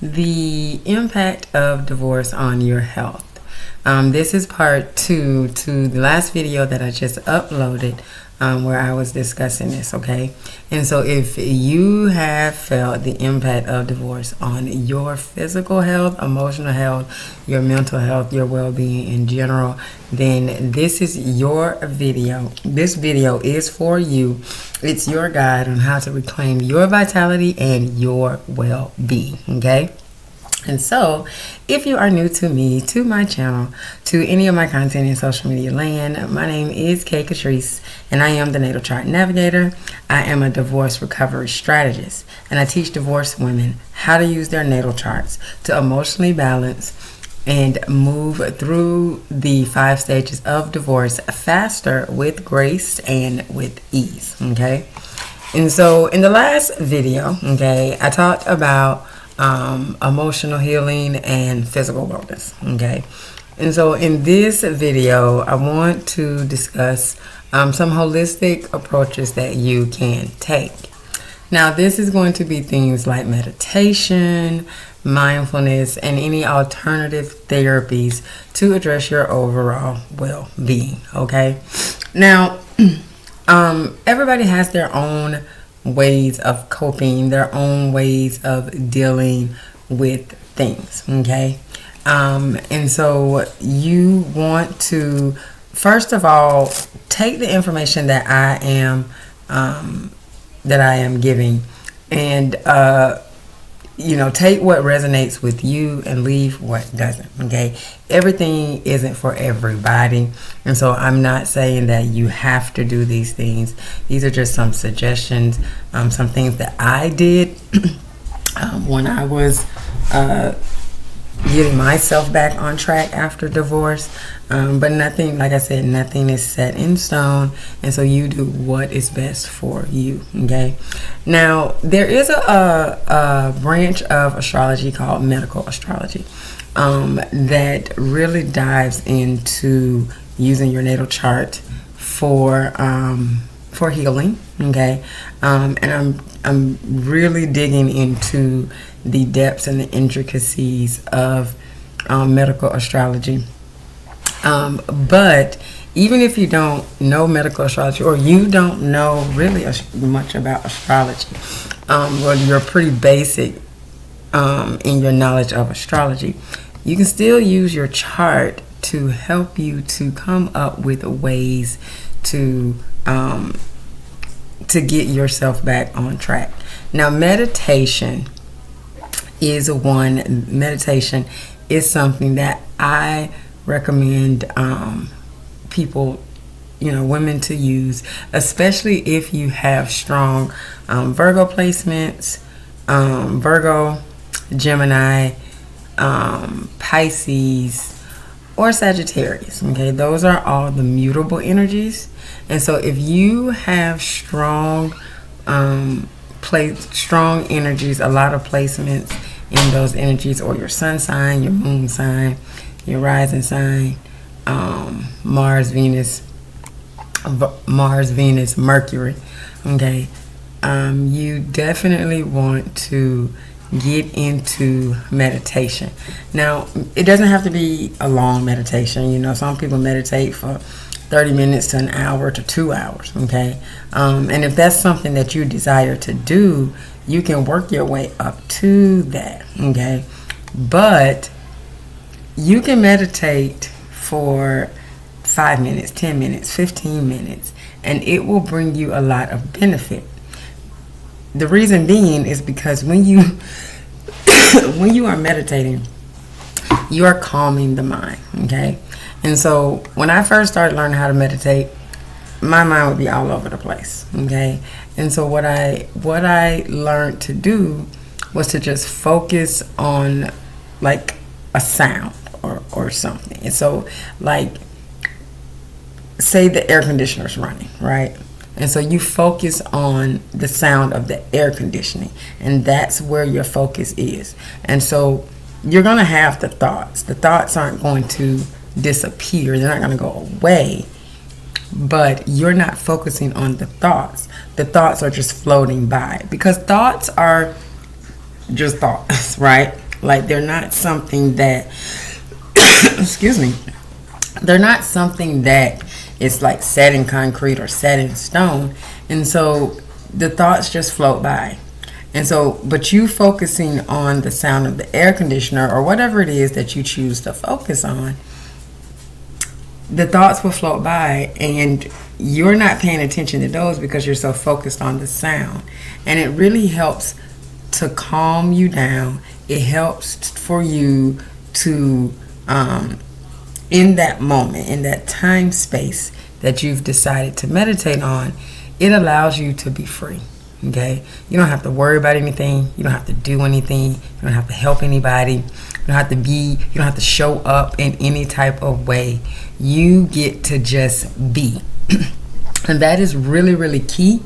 the impact of divorce on your health. This is part 2 to the last video that I just uploaded, where I was discussing this, okay? And so if you have felt the impact of divorce on your physical health, emotional health, your mental health, your well-being in general, then this is your video. This video is for you. It's your guide on how to reclaim your vitality and your well-being, okay? And so, if you are new to me, to my channel, to any of my content in social media land, my name is Katrice, and I am the Natal Chart Navigator. I am a divorce recovery strategist, and I teach divorced women how to use their natal charts to emotionally balance and move through the 5 stages of divorce faster, with grace and with ease, okay? And so, in the last video, okay, I talked about emotional healing and physical wellness, okay? And so in this video I want to discuss some holistic approaches that you can take. Now this is going to be things like meditation, mindfulness, and any alternative therapies to address your overall well-being, okay? Now everybody has their own ways of coping, their own ways of dealing with things, okay? And so you want to, first of all, take the information that I am giving, and take what resonates with you and leave what doesn't, okay? Everything isn't for everybody, and so I'm not saying that you have to do these things. These are just some suggestions, some things that I did when I was getting myself back on track after divorce. But nothing, like I said, nothing is set in stone, and so you do what is best for you, okay? Now, there is a branch of astrology called medical astrology that really dives into using your natal chart for healing, okay? And I'm really digging into the depths and the intricacies of medical astrology. But even if you don't know medical astrology, or you don't know really much about astrology, or you're pretty basic in your knowledge of astrology, you can still use your chart to help you to come up with ways to get yourself back on track. Now, meditation is something that I recommend people, women, to use, especially if you have strong Virgo placements, Virgo, Gemini, Pisces, or Sagittarius, okay? Those are all the mutable energies. And so if you have strong energies, a lot of placements in those energies, or your sun sign, your moon sign, your rising sign, Mars, Venus, Mercury, okay? You definitely want to get into meditation. Now, it doesn't have to be a long meditation. Some people meditate for 30 minutes to an hour to 2 hours, okay? And if that's something that you desire to do, you can work your way up to that, okay? But you can meditate for 5 minutes, 10 minutes, 15 minutes, and it will bring you a lot of benefit. The reason being is because when you when you are meditating, you are calming the mind, okay? And so when I first started learning how to meditate, my mind would be all over the place, okay? And so what I learned to do was to just focus on like a sound or something. And so, like, say the air conditioner's running, right? And so you focus on the sound of the air conditioning, and that's where your focus is. And so you're going to have the thoughts. The thoughts aren't going to disappear. They're not going to go away. But you're not focusing on the thoughts. The thoughts are just floating by, because thoughts are just thoughts, right? Like, they're not something that, excuse me, they're not something that is like set in concrete or set in stone. And so the thoughts just float by. And so, but you focusing on the sound of the air conditioner or whatever it is that you choose to focus on, the thoughts will float by and you're not paying attention to those because you're so focused on the sound. And it really helps to calm you down. It helps for you to, in that moment, in that time space that you've decided to meditate on, it allows you to be free. Okay, you don't have to worry about anything. You don't have to do anything. You don't have to help anybody. You don't have to show up in any type of way. You get to just be. And that is really, really key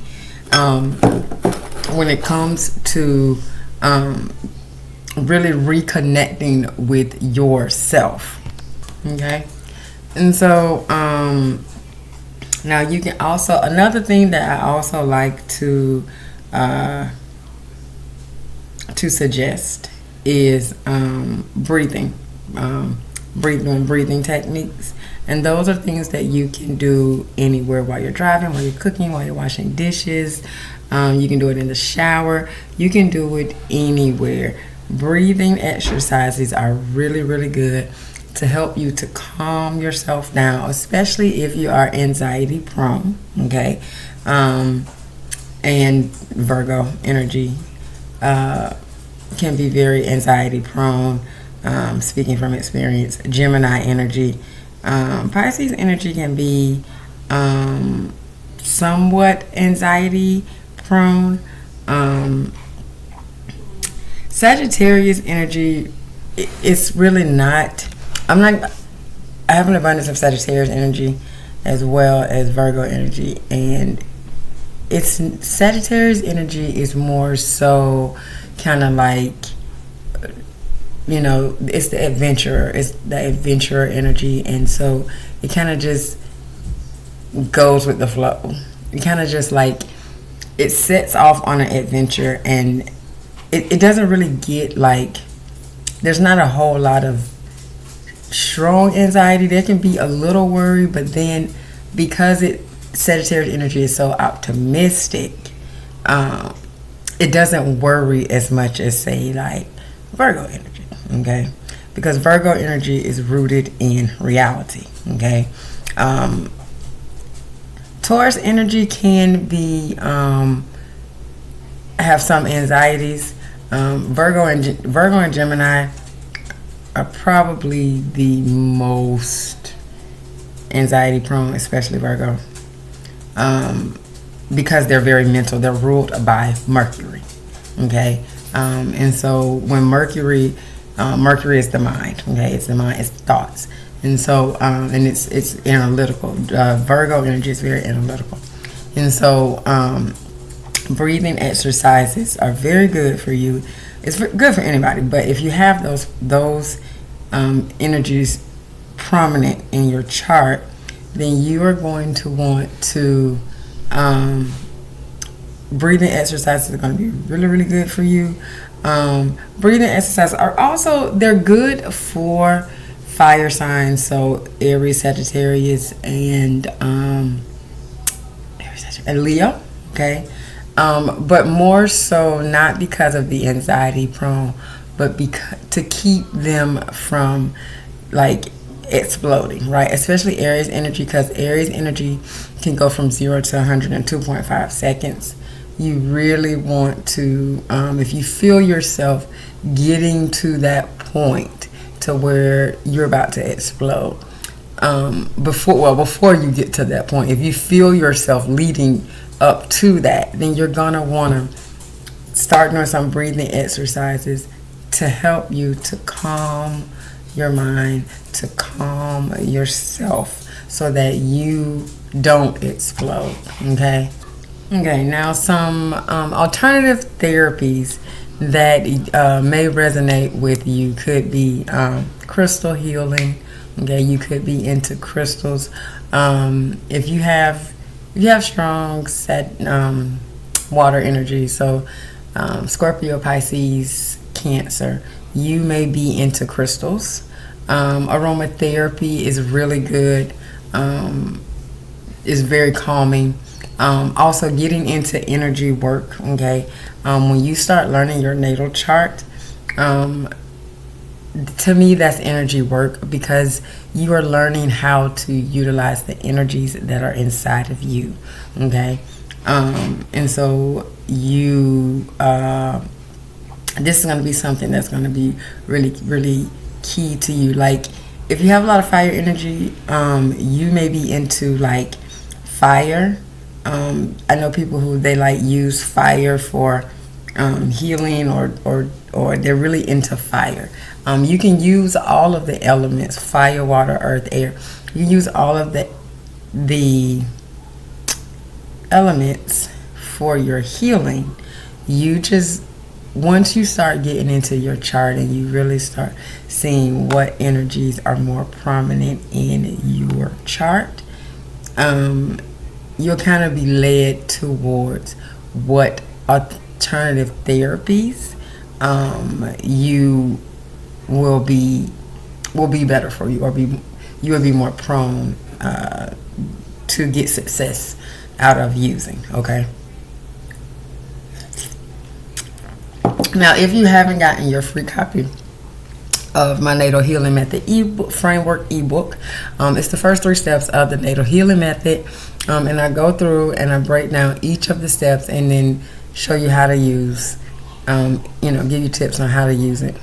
when it comes to really reconnecting with yourself. Okay, and so now you can also, another thing that I also like to suggest is breathing techniques. And those are things that you can do anywhere, while you're driving, while you're cooking, while you're washing dishes. You can do it in the shower. You can do it anywhere. Breathing exercises are really, really good to help you to calm yourself down, especially if you are anxiety prone. Okay, and Virgo energy can be very anxiety prone. Speaking from experience, Gemini energy, Pisces energy can be somewhat anxiety prone. Sagittarius energy, it's really not. I have an abundance of Sagittarius energy as well as Virgo energy, and it's Sagittarius energy is more so kind of like, you know, it's the adventurer. It's the adventurer energy, and so it kind of just goes with the flow. It kind of just like, it sets off on an adventure, and it doesn't really get like, there's not a whole lot of strong anxiety. There can be a little worry, but then because Sagittarius energy is so optimistic, it doesn't worry as much as, say, like Virgo energy. Okay, because Virgo energy is rooted in reality. Okay, Taurus energy can be have some anxieties. Virgo and Gemini are probably the most anxiety prone, especially Virgo, because they're very mental. They're ruled by Mercury. Okay, and so when Mercury is the mind. Okay, it's the mind, it's thoughts, and so and it's analytical. Virgo energy is very analytical, and so breathing exercises are very good for you. It's good for anybody, but if you have those energies prominent in your chart, then you are going to want to breathing exercises are going to be really, really good for you. Breathing exercises are also, they're good for fire signs, so Aries, Sagittarius, and Leo. Okay, but more so not because of the anxiety prone, but because to keep them from like exploding, right? Especially Aries energy, because Aries energy can go from 0 to 100 in 2.5 seconds. You really want to, if you feel yourself getting to that point to where you're about to explode, before you get to that point, if you feel yourself leading up to that, then you're gonna want to start doing some breathing exercises to help you to calm your mind, to calm yourself, so that you don't explode. Okay, now some alternative therapies that may resonate with you could be crystal healing. Okay, you could be into crystals. If you have strong water energy, so Scorpio, Pisces, Cancer, you may be into crystals. Aromatherapy is really good. Is very calming. Also getting into energy work, okay? When you start learning your natal chart, to me that's energy work, because you are learning how to utilize the energies that are inside of you, okay? And so you this is going to be something that's going to be really, really key to you. Like, if you have a lot of fire energy, you may be into like fire. I know people who they like use fire for healing, or they're really into fire. You can use all of the elements: fire, water, earth, air. You use all of the elements for your healing. You just, once you start getting into your chart and you really start seeing what energies are more prominent in your chart, you'll kind of be led towards what alternative therapies you will be better for you, or you will be more prone to get success out of using, okay? Now, if you haven't gotten your free copy of my Natal Healing Method ebook, framework ebook, it's the first 3 steps of the Natal Healing Method, and I go through and I break down each of the steps and then show you how to use, give you tips on how to use it.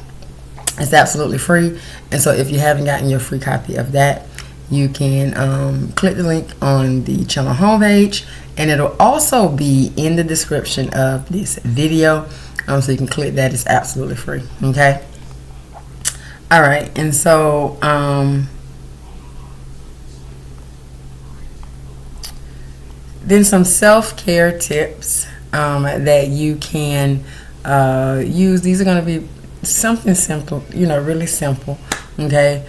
It's absolutely free, and so if you haven't gotten your free copy of that, you can click the link on the channel homepage, and it'll also be in the description of this video, so you can click that. It's absolutely free, okay? All right, and so then some self-care tips that you can use. These are going to be something simple, really simple, okay?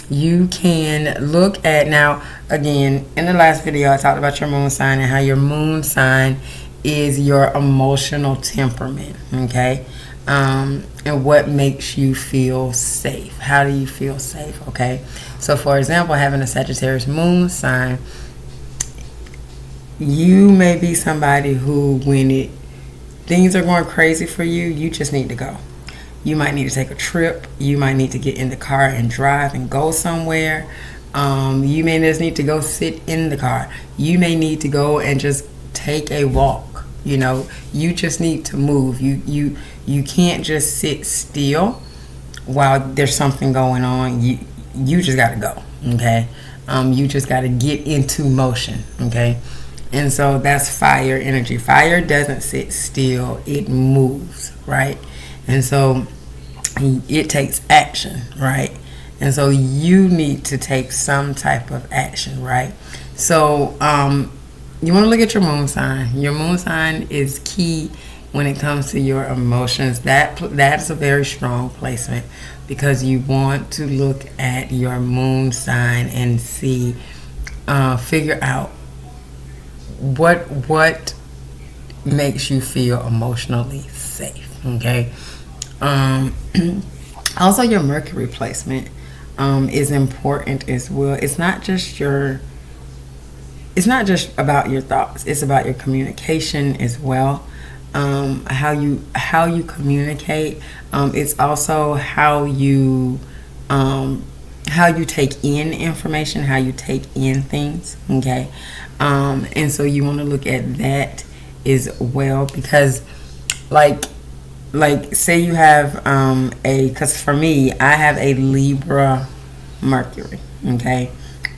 You can look at, now again, in the last video I talked about your moon sign and how your moon sign is your emotional temperament, okay? And what makes you feel safe. How do you feel safe, okay? So for example, having a Sagittarius moon sign, you may be somebody who, when things are going crazy for you, you just need to go. You might need to take a trip. You might need to get in the car and drive and go somewhere. You may just need to go sit in the car. You may need to go and just take a walk. You just need to move. You can't just sit still while there's something going on. You just got to go, okay? You just got to get into motion, okay? And so that's fire energy. Fire doesn't sit still. It moves, right? And so it takes action, right? And so you need to take some type of action, right? So you want to look at your moon sign. Your moon sign is key when it comes to your emotions. That's a very strong placement, because you want to look at your moon sign and see, figure out what makes you feel emotionally safe, okay? Also, your Mercury placement is important as well. It's not just about your thoughts. It's about your communication as well. How you communicate. It's also how you take in information, how you take in things, okay? And so you want to look at that as well, because like say you have because for me, I have a Libra Mercury, okay?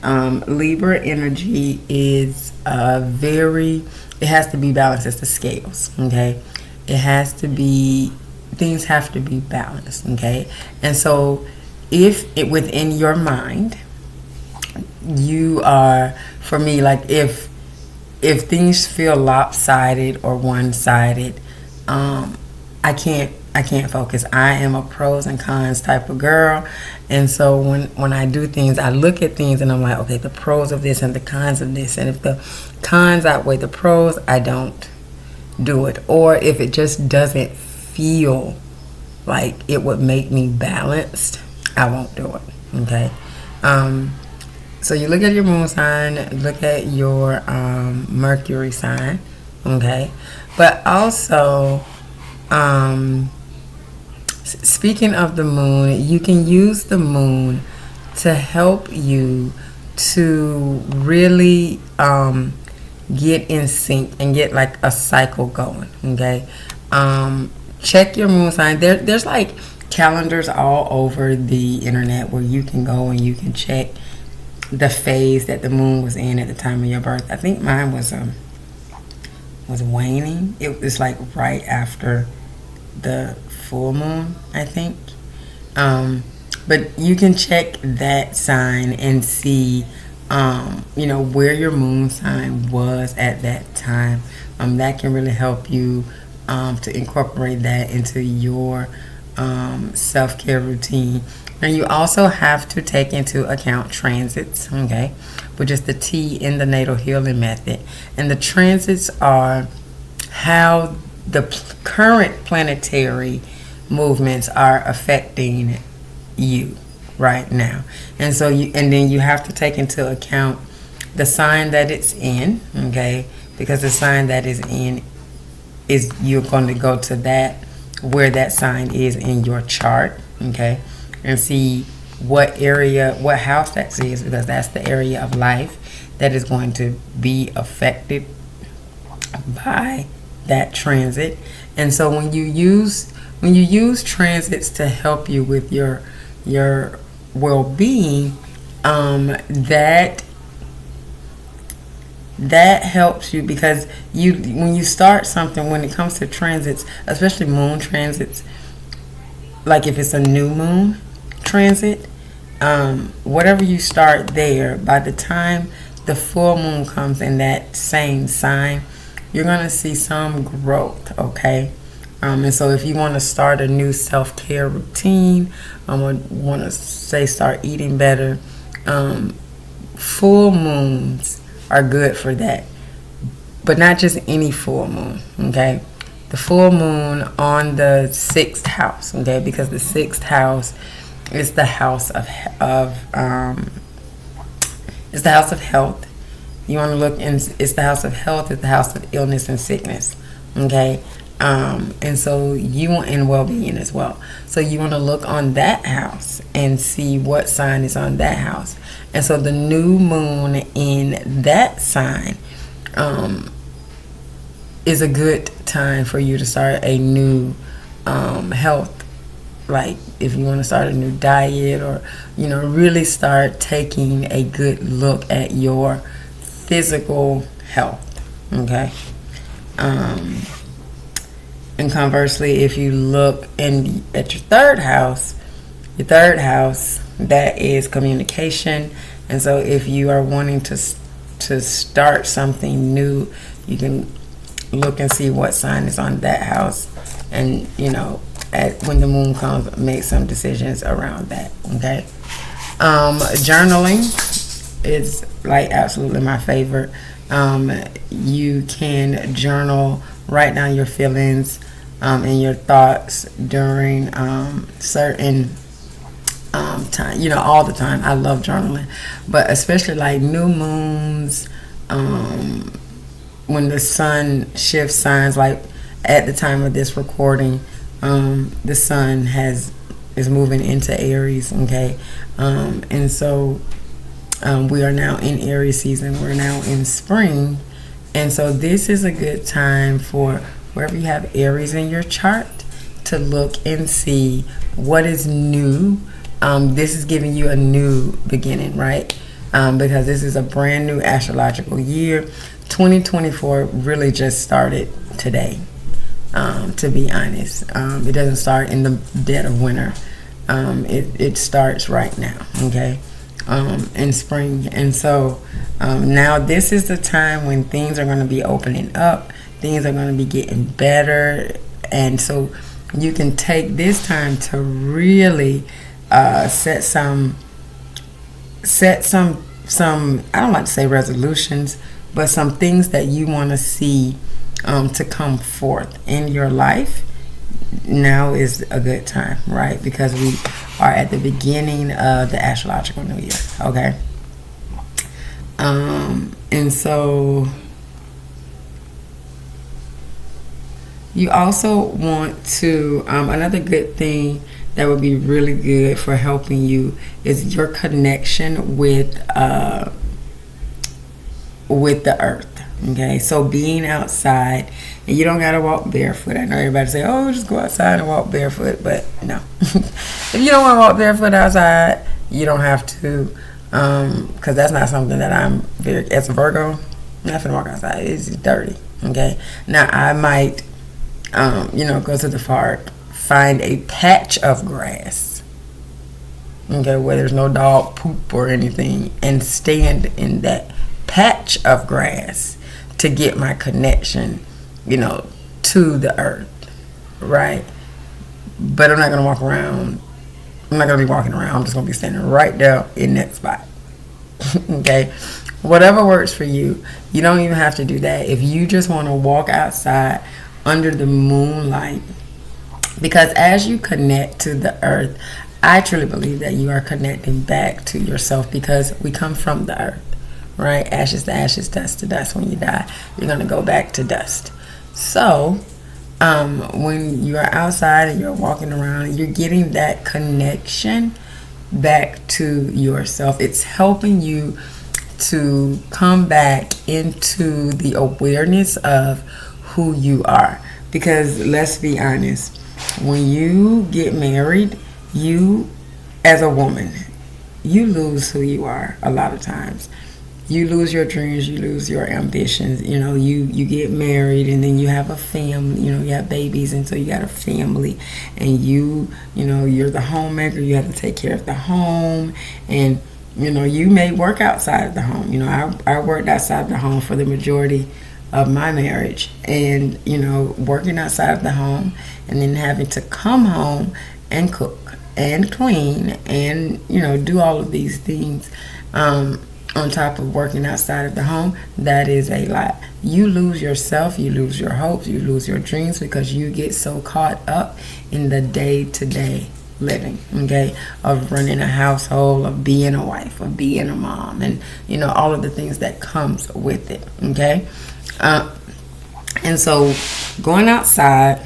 Libra energy is it has to be balanced. It's the scales, okay? Things have to be balanced, okay? And so if it within your mind, you are, for me, like if things feel lopsided or one-sided, I can't focus. I am a pros and cons type of girl, and so when I do things, I look at things and I'm like, okay, the pros of this and the cons of this, and if the cons outweigh the pros, I don't do it. Or if it just doesn't feel like it would make me balanced, I won't do it. Okay. So you look at your moon sign, look at your Mercury sign. Okay. But also, speaking of the moon, you can use the moon to help you to really get in sync and get like a cycle going. Okay. Check your moon sign. There's like calendars all over the internet where you can go and you can check the phase that the moon was in at the time of your birth. I think mine was waning. It was like right after the full moon, I think. But you can check that sign and see, where your moon sign was at that time. That can really help you to incorporate that into your self-care routine. And you also have to take into account transits, okay, which is the T in the natal healing method. And the transits are how the current planetary movements are affecting you right now. And so then you have to take into account the sign that it's in, okay, because the sign that is in is, you're going to go to that, where that sign is in your chart, okay, and see what area, what house that is, because that's the area of life that is going to be affected by that transit. And so when you use transits to help you with your well-being, that helps you, because when you start something, when it comes to transits, especially moon transits, like if it's a new moon transit, whatever you start there, by the time the full moon comes in that same sign, you're going to see some growth, okay? And so if you want to start a new self-care routine, or want to say start eating better, full moons are good for that. But not just any full moon, okay? The full moon on the 6th house, okay? Because the 6th house is the house of it's the house of health. You want to look, and it's the house of health. It's the house of illness and sickness, okay? And so you want, in well-being as well. So you want to look on that house and see what sign is on that house. And so the new moon in that sign is a good time for you to start a new health. Like if you want to start a new diet, or really start taking a good look at your physical health, okay? And conversely, if you look at your third house, that is communication. And so if you are wanting to start something new, you can look and see what sign is on that house, and when the moon comes, make some decisions around that, okay? Journaling is like absolutely my favorite. You can journal, write down your feelings and your thoughts during certain time, all the time. I love journaling, but especially like new moons, when the sun shifts signs, like at the time of this recording, the sun is moving into Aries, okay? And so we are now in Aries season. We're now in spring. And so this is a good time for wherever you have Aries in your chart to look and see what is new. This is giving you a new beginning, right? Because this is a brand new astrological year. 2024 really just started today, to be honest. It doesn't start in the dead of winter. It starts right now, okay? In spring. And so now this is the time when things are going to be opening up, things are going to be getting better. And so you can take this time to really set some I don't like to say resolutions, but some things that you want to see to come forth in your life now is a good time, right? Because we are at the beginning of the astrological new year, okay? And so you also want to, another good thing that would be really good for helping you is your connection with the earth. Okay, so being outside, and you don't gotta walk barefoot. I know everybody say, "Oh, just go outside and walk barefoot," but no. If you don't want to walk barefoot outside, you don't have to, because that's not something that I'm very. As a Virgo, I'm not gonna walk outside. It's dirty. Okay, now I might, go to the park, find a patch of grass, okay, where there's no dog poop or anything, and stand in that patch of grass to get my connection, to the earth, right? But I'm not going to walk around. I'm not going to be walking around. I'm just going to be standing right there in that spot. Okay? Whatever works for you. You don't even have to do that. If you just want to walk outside under the moonlight, because as you connect to the earth, I truly believe that you are connecting back to yourself, because we come from the earth. Right? Ashes to ashes, dust to dust. When you die, you're going to go back to dust. So, when you're outside and you're walking around, you're getting that connection back to yourself. It's helping you to come back into the awareness of who you are. Because let's be honest, when you get married, you, as a woman, you lose who you are a lot of times. You lose your dreams, you lose your ambitions. You get married, and then you have a family, you have babies, and so you got a family, and you're the homemaker. You have to take care of the home, and you may work outside of the home. I worked outside the home for the majority of my marriage, and working outside of the home, and then having to come home and cook and clean and do all of these things. On top of working outside of the home, that is a lot. You lose yourself, you lose your hopes, you lose your dreams, because you get so caught up in the day-to-day living, okay, of running a household, of being a wife, of being a mom, and all of the things that comes with it, okay. And so going outside,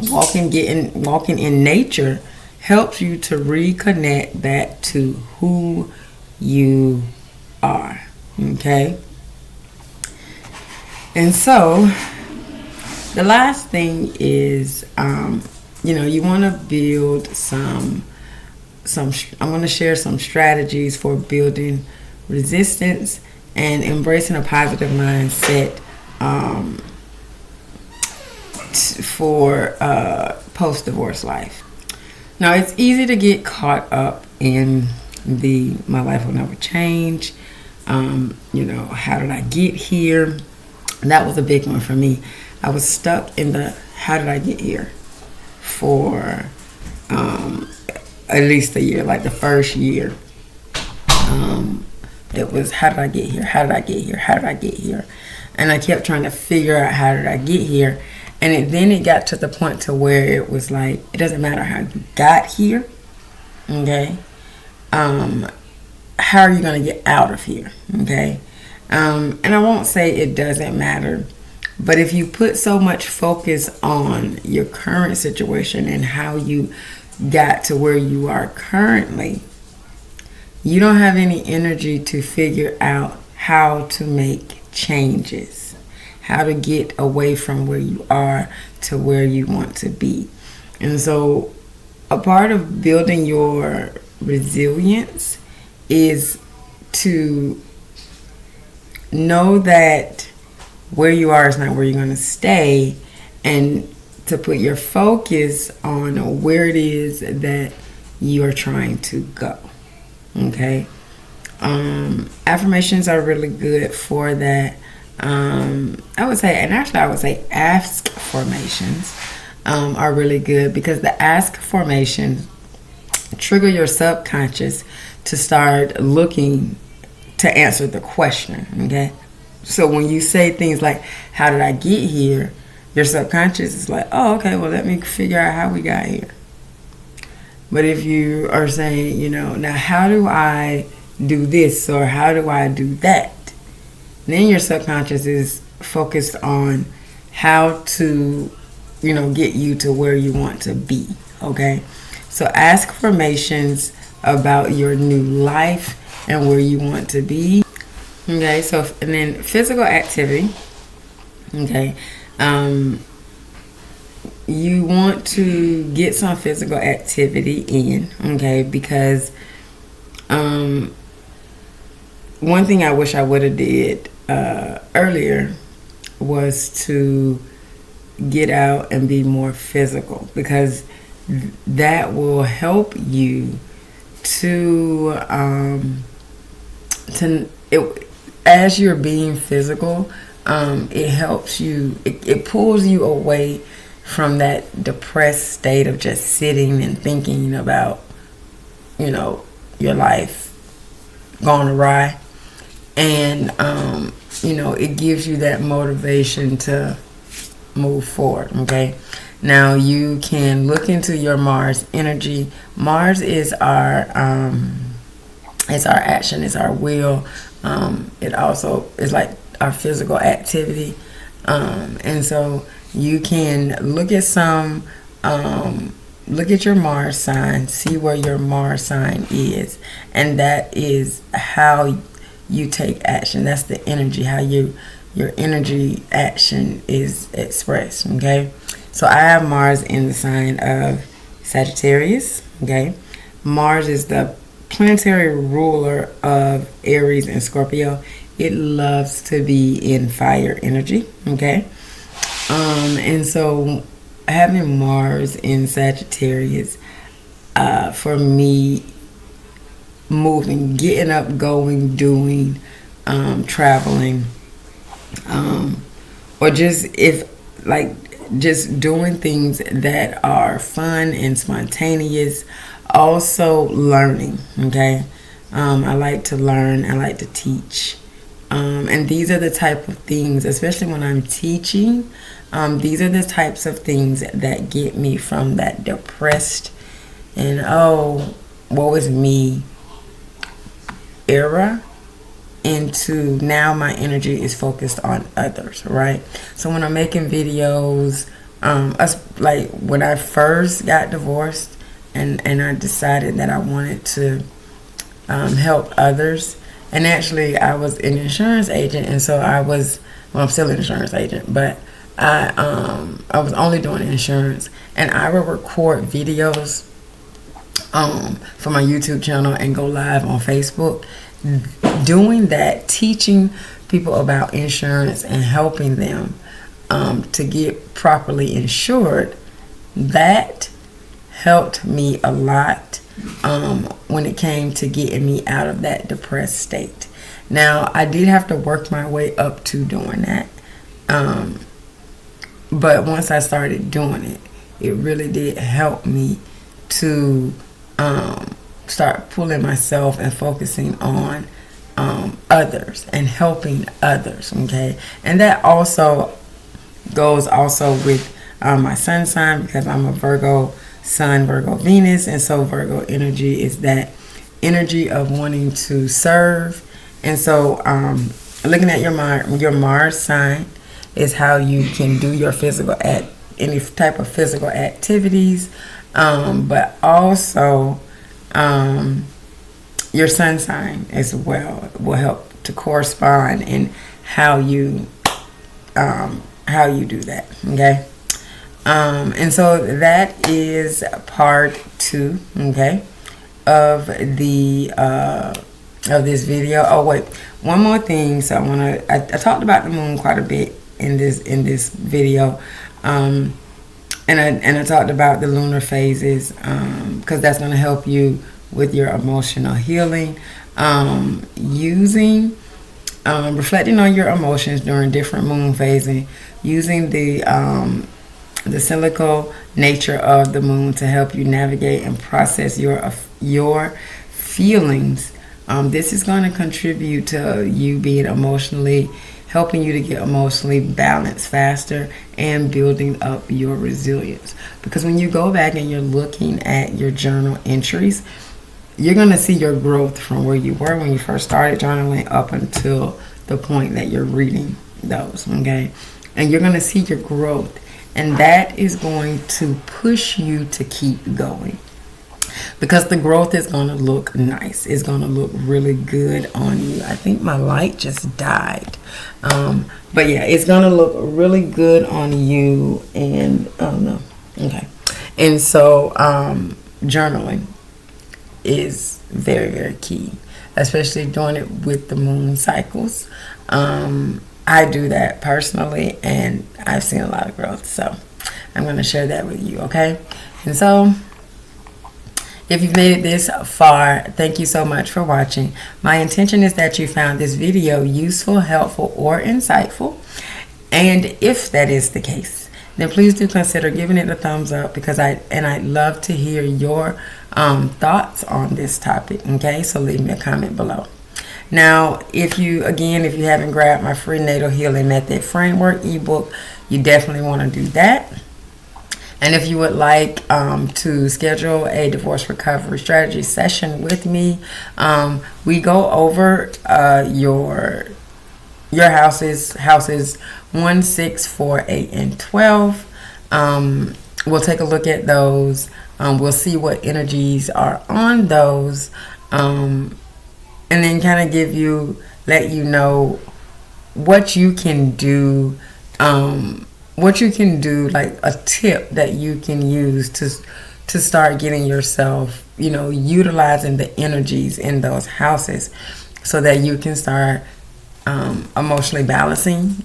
walking in nature helps you to reconnect back to who you are, okay? And so the last thing is, you want to build some. I'm going to share some strategies for building resistance and embracing a positive mindset for post-divorce life. Now, it's easy to get caught up in my life will never change. How did I get here? That was a big one for me. I was stuck in the how did I get here for at least a year, like the first year. It was how did I get here? How did I get here? How did I get here? And I kept trying to figure out how did I get here. And then it got to the point to where it was like, it doesn't matter how you got here, okay? How are you going to get out of here, okay? And I won't say it doesn't matter, but if you put so much focus on your current situation and how you got to where you are currently, you don't have any energy to figure out how to make changes, how to get away from where you are to where you want to be. And so a part of building your resilience is to know that where you are is not where you're going to stay, and to put your focus on where it is that you are trying to go. Okay? Affirmations are really good for that. I would say ask formations are really good, because the ask formations trigger your subconscious to start looking to answer the question, okay? So when you say things like, how did I get here? your subconscious is like, oh, okay, well, let me figure out how we got here. But if you are saying, you know, now how do I do this or how do I do that? Then your subconscious is focused on how to, you know, get you to where you want to be, okay? So ask formations about your new life and where you want to be, okay? So, and then physical activity, okay? You want to get some physical activity in, okay? Because one thing I wish I would have did earlier was to get out and be more physical, because that will help you to as you're being physical, it helps you, it pulls you away from that depressed state of just sitting and thinking about, you know, your life going awry. And, you know, it gives you that motivation to move forward, okay? Now, you can look into your Mars energy. Mars is our, it's our action, it's our will. It also is like our physical activity. And so you can look at look at your Mars sign, see where your Mars sign is, and that is how you take action. That's the energy, how your energy action is expressed, okay? So I have Mars in the sign of Sagittarius, okay? Mars is the planetary ruler of Aries and Scorpio. It loves to be in fire energy, okay? And so having Mars in Sagittarius, for me, moving, getting up, going, doing, traveling, or just just doing things that are fun and spontaneous. Also learning, okay? I like to learn, I like to teach. And these are the type of things, especially when I'm teaching, these are the types of things that get me from that depressed and, oh, woe is me era into now my energy is focused on others, right? So when I'm making videos, like when I first got divorced and I decided that I wanted to help others. And actually, I was an insurance agent, and so I'm still an insurance agent, but I was only doing insurance, and I would record videos for my YouTube channel and go live on Facebook. Doing that, teaching people about insurance and helping them to get properly insured, that helped me a lot when it came to getting me out of that depressed state. Now, I did have to work my way up to doing that. But once I started doing it, it really did help me to start pulling myself and focusing on others and helping others, okay? And that also goes with my sun sign, because I'm a Virgo Sun, Virgo Venus, and so Virgo energy is that energy of wanting to serve. And so looking at your Mars sign is how you can do your any type of physical activities, but also your sun sign as well will help to correspond in how you do that, okay? And so that is part 2, okay, of the of this video. Oh wait, one more thing. So I talked about the moon quite a bit in this video, and I talked about the lunar phases, because that's going to help you with your emotional healing, reflecting on your emotions during different moon phases, using the cyclical nature of the moon to help you navigate and process your feelings. This is going to contribute to you being emotionally helping you to get emotionally balanced faster and building up your resilience. Because when you go back and you're looking at your journal entries, you're going to see your growth from where you were when you first started journaling up until the point that you're reading those, okay? And you're going to see your growth, and that is going to push you to keep going, because the growth is going to look nice. It's going to look really good on you. I think my light just died. But yeah, it's going to look really good on you. And oh no. Okay. And so journaling is very, very key, especially doing it with the moon cycles. I do that personally, and I've seen a lot of growth. So I'm going to share that with you, okay? And so if you've made it this far, thank you so much for watching. My intention is that you found this video useful, helpful, or insightful. And if that is the case, then please do consider giving it a thumbs up, because I'd love to hear your thoughts on this topic, okay? So leave me a comment below. Now, if you haven't grabbed my free natal healing method framework ebook, you definitely want to do that. And if you would like to schedule a divorce recovery strategy session with me, we go over your houses 1, 6, 4, 8, and 12. We'll take a look at those. We'll see what energies are on those, and then kind of let you know what you can do. Like a tip that you can use to start getting yourself, utilizing the energies in those houses, so that you can start emotionally balancing,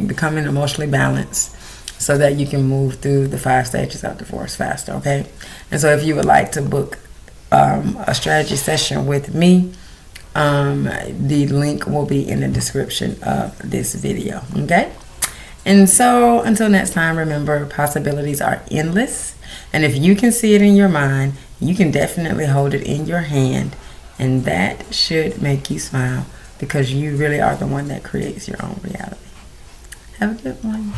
becoming emotionally balanced, so that you can move through the 5 stages of divorce faster, okay? And so if you would like to book a strategy session with me, the link will be in the description of this video, okay? And so until next time, remember, possibilities are endless, and if you can see it in your mind, you can definitely hold it in your hand, and that should make you smile, because you really are the one that creates your own reality. Have a good one.